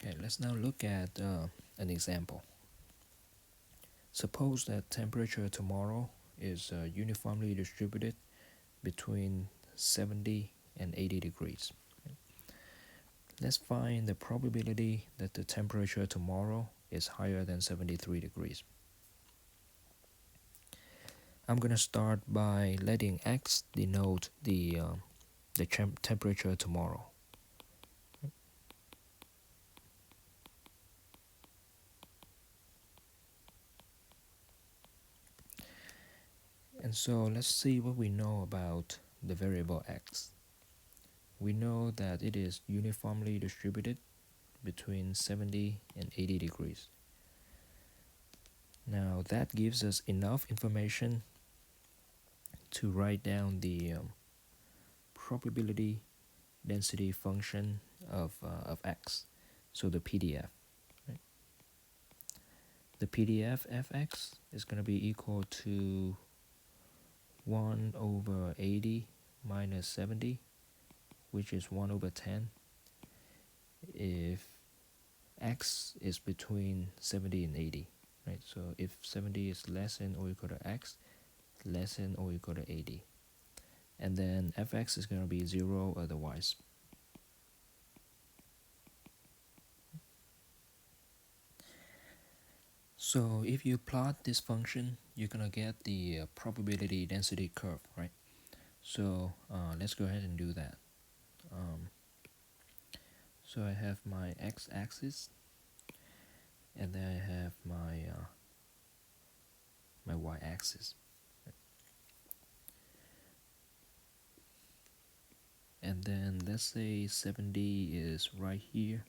Okay, let's now look at an example. Suppose that temperature tomorrow is uniformly distributed between 70 and 80 degrees. Let's find the probability that the temperature tomorrow is higher than 73 degrees. I'm going to start by letting x denote the temperature tomorrow. And so let's see what we know about the variable x. We know that it is uniformly distributed between 70 and 80 degrees. Now that gives us enough information to write down the probability density function of x, so the PDF. Right? The PDF fx is going to be equal to 1 over 80 minus 70, which is 1 over 10, if x is between 70 and 80. Right? So if 70 is less than or equal to x, less than or equal to 80. And then fx is going to be 0 otherwise. So if you plot this function, you're going to get the probability density curve, right? So let's go ahead and do that. So I have my x-axis, and then I have my y-axis. And then let's say 70 is right here,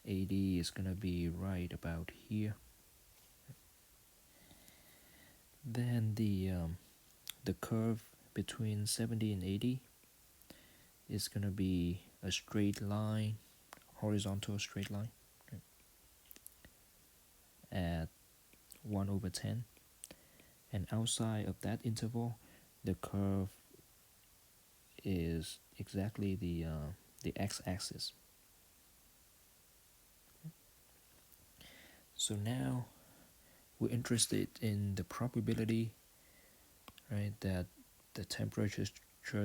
80 is going to be right about here. Then the curve between 70 and 80 is going to be a straight line, horizontal straight line, right, at 1 over 10. And outside of that interval, the curve is exactly the x-axis. So now we're interested in the probability, right, that the temperature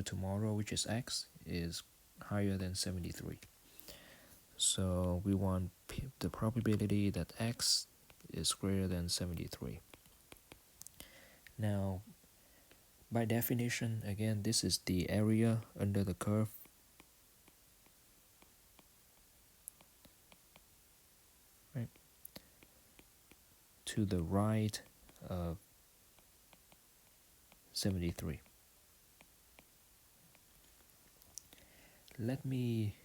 tomorrow, which is x, is higher than 73. So we want the probability that x is greater than 73. Now, by definition, again, this is the area under the curve. Right? To the right of 73. Let me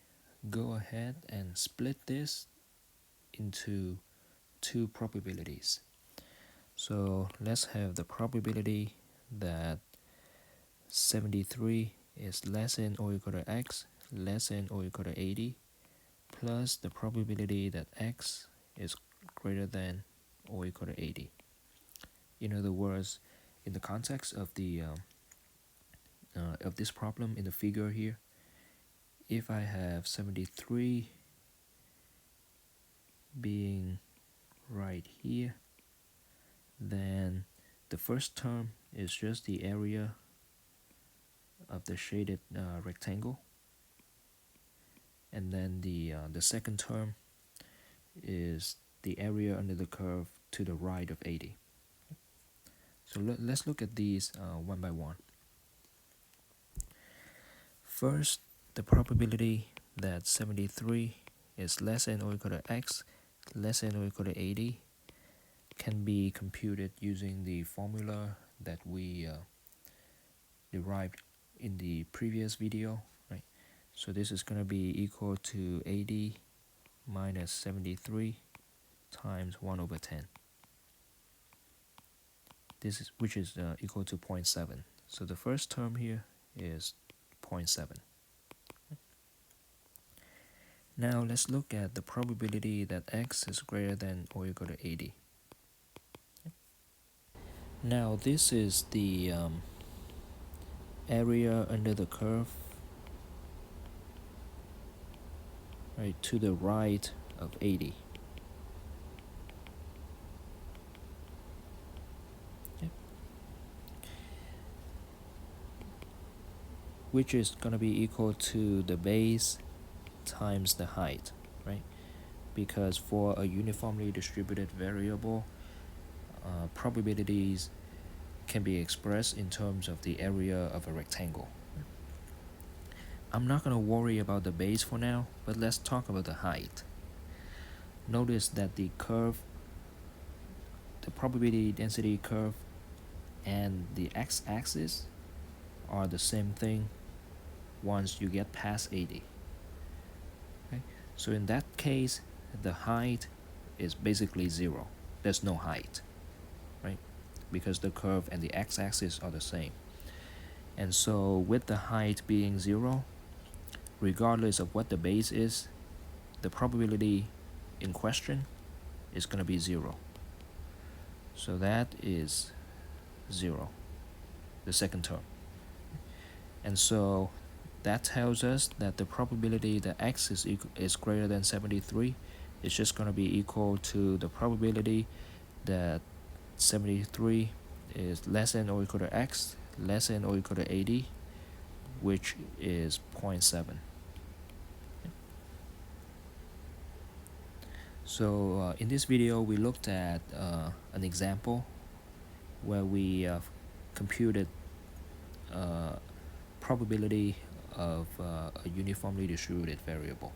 go ahead and split this into two probabilities. So let's have the probability that 73 is less than or equal to x, less than or equal to 80, plus the probability that x is greater than or equal to 80. In other words, in the context of this problem in the figure here, if I have 73 being right here, then the first term is just the area of the shaded rectangle, and then the second term is the area under the curve to the right of 80. So let's look at these one by one. First, the probability that 73 is less than or equal to x, less than or equal to 80, can be computed using the formula that we derived in the previous video, right? So this is going to be equal to 80 minus 73 times 1 over 10. Which is equal to 0.7. So the first term here is 0.7. Now let's look at the probability that x is greater than or equal to 80. Now this is the area under the curve, right, to the right of 80. Yep. Which is going to be equal to the base times the height, right? Because for a uniformly distributed variable, probabilities can be expressed in terms of the area of a rectangle. I'm not going to worry about the base for now, but let's talk about the height. Notice that the curve, the probability density curve, and the x-axis are the same thing once you get past 80. Okay? So in that case, the height is basically 0. There's no height, right? Because the curve and the x-axis are the same. And so with the height being 0, regardless of what the base is, the probability in question is going to be 0. So that is 0, the second term. And so that tells us that the probability that x is greater than 73 is just going to be equal to the probability that 73 is less than or equal to x, less than or equal to 80, which is 0.7. So in this video, we looked at an example where we computed probability of a uniformly distributed variable.